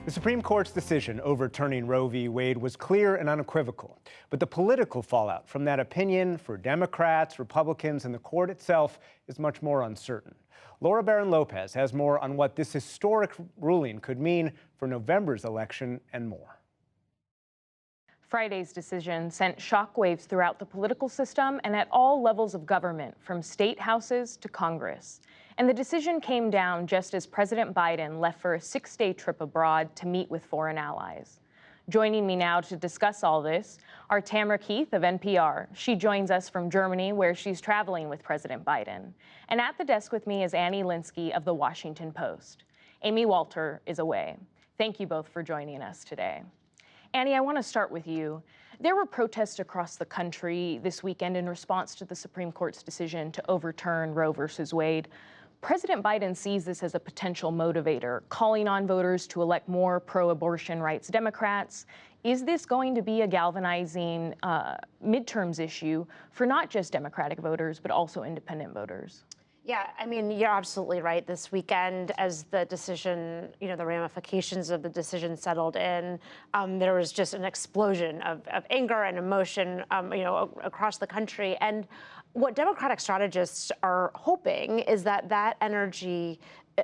The Supreme Court's decision overturning Roe v. Wade was clear and unequivocal. But the political fallout from that opinion for Democrats, Republicans, and the court itself is much more uncertain. Laura Barron Lopez has more on what this historic ruling could mean for November's election and more. Friday's decision sent shockwaves throughout the political system and at all levels of government, from state houses to Congress. And the decision came down just as President Biden left for a 6-day trip abroad to meet with foreign allies. Joining me now to discuss all this are Tamara Keith of NPR. She joins us from Germany, where she's traveling with President Biden. And at the desk with me is Annie Linskey of The Washington Post. Amy Walter is away. Thank you both for joining us today. Annie, I want to start with you. There were protests across the country this weekend in response to the Supreme Court's decision to overturn Roe versus Wade. President Biden sees this as a potential motivator, calling on voters to elect more pro-abortion rights Democrats. Is this going to be a galvanizing midterms issue for not just Democratic voters, but also independent voters? Yeah, I mean, you're absolutely right. This weekend, as the decision, the ramifications of the decision settled in, there was just an explosion of anger and emotion, across the country. And what Democratic strategists are hoping is that that energy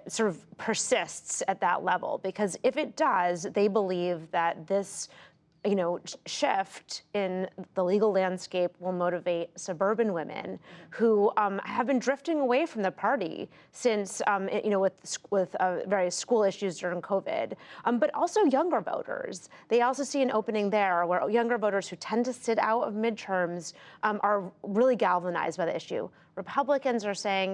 sort of persists at that level, because if it does, they believe that this shift in the legal landscape will motivate suburban women who have been drifting away from the party since, with various school issues during COVID, but also younger voters. They also see an opening there where younger voters who tend to sit out of midterms are really galvanized by the issue. Republicans are saying,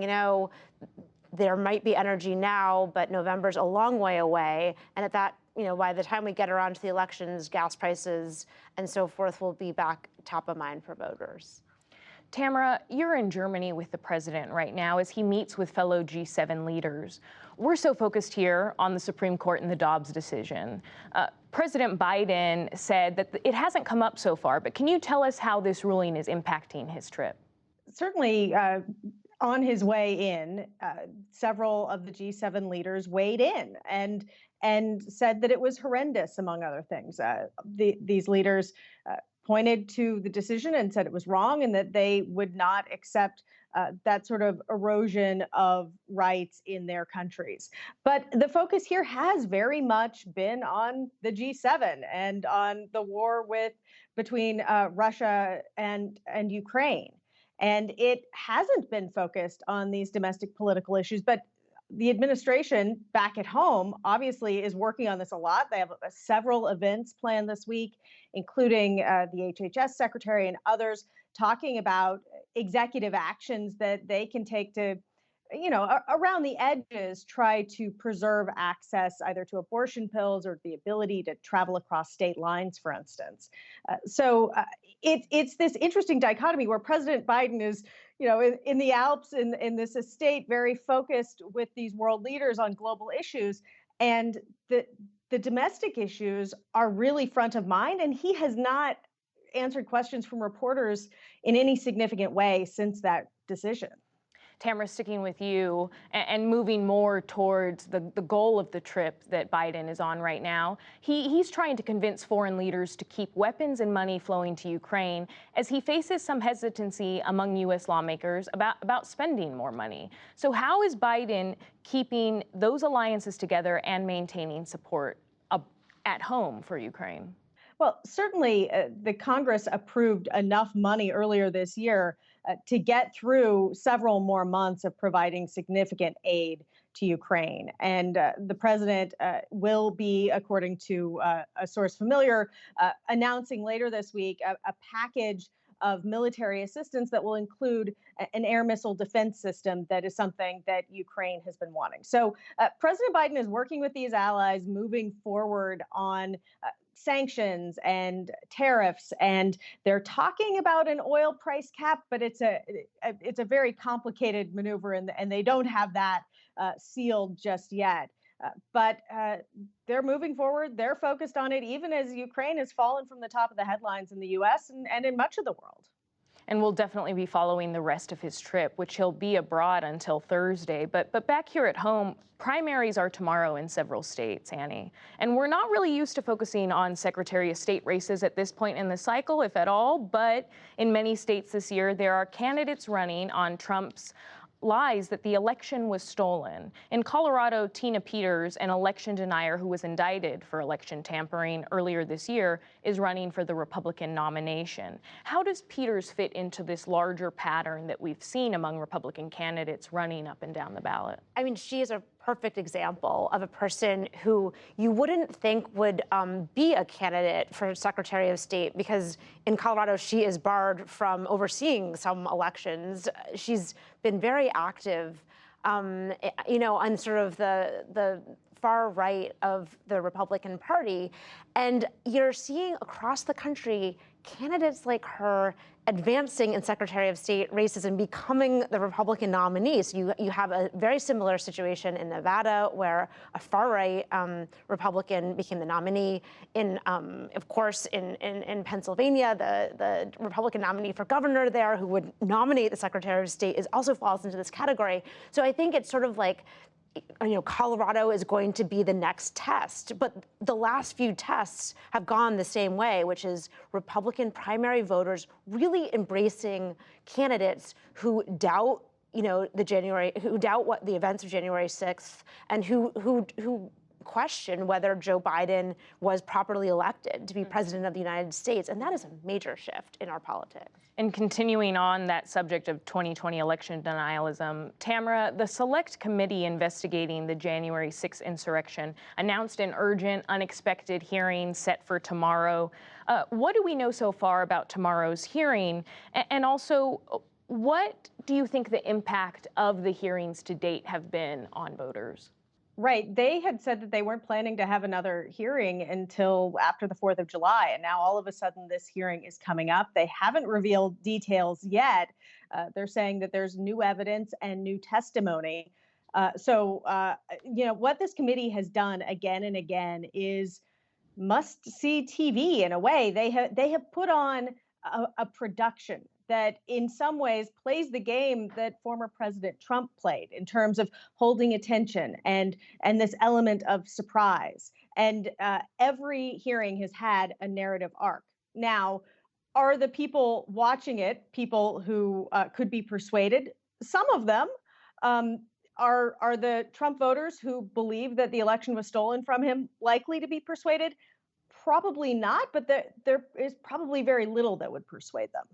there might be energy now, but November's a long way away. And at that, by the time we get around to the elections, gas prices and so forth will be back top of mind for voters. Tamara, you're in Germany with the president right now as he meets with fellow G7 leaders. We're so focused here on the Supreme Court and the Dobbs decision. President Biden said that it hasn't come up so far, but can you tell us how this ruling is impacting his trip? Certainly, on his way in, several of the G7 leaders weighed in and said that it was horrendous, among other things. These leaders pointed to the decision and said it was wrong and that they would not accept that sort of erosion of rights in their countries. But the focus here has very much been on the G7 and on the war between Russia and Ukraine. And it hasn't been focused on these domestic political issues, but the administration back at home obviously is working on this a lot. They have several events planned this week, including the HHS secretary and others talking about executive actions that they can take to, around the edges, try to preserve access either to abortion pills or the ability to travel across state lines, for instance. It's this interesting dichotomy where President Biden is, in the Alps, in this estate, very focused with these world leaders on global issues. And the domestic issues are really front of mind. And he has not answered questions from reporters in any significant way since that decision. Tamara, sticking with you and moving more towards the goal of the trip that Biden is on right now, he's trying to convince foreign leaders to keep weapons and money flowing to Ukraine as he faces some hesitancy among U.S. lawmakers about spending more money. So how is Biden keeping those alliances together and maintaining support at home for Ukraine? Well, certainly the Congress approved enough money earlier this year to get through several more months of providing significant aid to Ukraine. And the president will be, according to a source familiar, announcing later this week a package of military assistance that will include an air missile defense system that is something that Ukraine has been wanting. So President Biden is working with these allies, moving forward on sanctions and tariffs, and they're talking about an oil price cap, but it's a very complicated maneuver, and they don't have that sealed just yet. But they're moving forward. They're focused on it, even as Ukraine has fallen from the top of the headlines in the U.S. and in much of the world. And we'll definitely be following the rest of his trip, which he'll be abroad until Thursday. But back here at home, primaries are tomorrow in several states, Annie. And we're not really used to focusing on Secretary of State races at this point in the cycle, if at all. But in many states this year, there are candidates running on Trump's lies that the election was stolen. In Colorado, Tina Peters, an election denier who was indicted for election tampering earlier this year, is running for the Republican nomination. How does Peters fit into this larger pattern that we've seen among Republican candidates running up and down the ballot? I mean, she is a perfect example of a person who you wouldn't think would be a candidate for Secretary of State, because in Colorado, she is barred from overseeing some elections. She's been very active, on sort of the far right of the Republican Party. And you're seeing across the country candidates like her advancing in Secretary of State races and becoming the Republican nominees. You have a very similar situation in Nevada, where a far-right Republican became the nominee. Of course, in Pennsylvania, the Republican nominee for governor there, who would nominate the Secretary of State, also falls into this category. So I think it's sort of like, Colorado is going to be the next test, but the last few tests have gone the same way, which is Republican primary voters really embracing candidates who doubt, who doubt what the events of January 6th, and who question whether Joe Biden was properly elected to be president of the United States. And that is a major shift in our politics. And continuing on that subject of 2020 election denialism, Tamara, the Select Committee investigating the January 6th insurrection announced an urgent, unexpected hearing set for tomorrow. What do we know so far about tomorrow's hearing? And also, what do you think the impact of the hearings to date have been on voters? Right. They had said that they weren't planning to have another hearing until after the 4th of July. And now all of a sudden this hearing is coming up. They haven't revealed details yet. They're saying that there's new evidence and new testimony. What this committee has done again and again is must-see TV in a way. They have put on a production that in some ways plays the game that former President Trump played in terms of holding attention and this element of surprise. And every hearing has had a narrative arc. Now, are the people watching it people who could be persuaded? Some of them. Are the Trump voters who believe that the election was stolen from him likely to be persuaded? Probably not, but there is probably very little that would persuade them.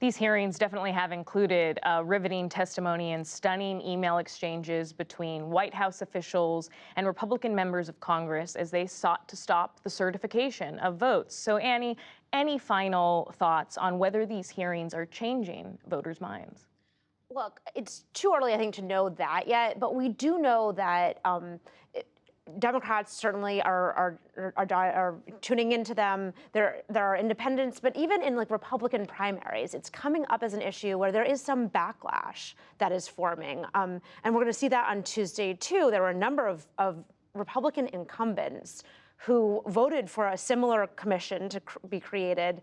These hearings definitely have included riveting testimony and stunning email exchanges between White House officials and Republican members of Congress as they sought to stop the certification of votes. So, Annie, any final thoughts on whether these hearings are changing voters' minds? Look, it's too early, I think, to know that yet, but we do know that Democrats certainly are tuning into them. There are independents, but even in Republican primaries, it's coming up as an issue where there is some backlash that is forming. And we're going to see that on Tuesday, too. There were a number of Republican incumbents who voted for a similar commission to be created,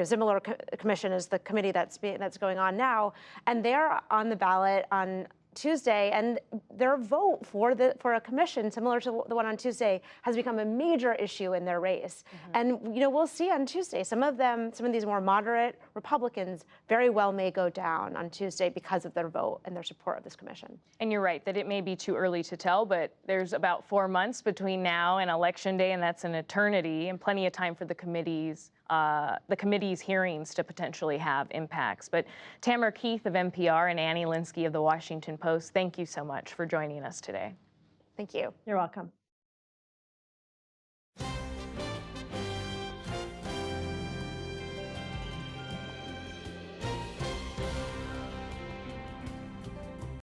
similar commission as the committee that's going on now, and they're on the ballot on Tuesday, and their vote for a commission similar to the one on Tuesday has become a major issue in their race. And we'll see on Tuesday. Some of these more moderate Republicans very well may go down on Tuesday because of their vote and their support of this commission. And you're right that it may be too early to tell, but there's about 4 months between now and Election Day, and that's an eternity, and plenty of time for the committee's hearings to potentially have impacts. But Tamara Keith of NPR and Annie Linskey of The Washington Post, thank you so much for joining us today. Thank you. You're welcome.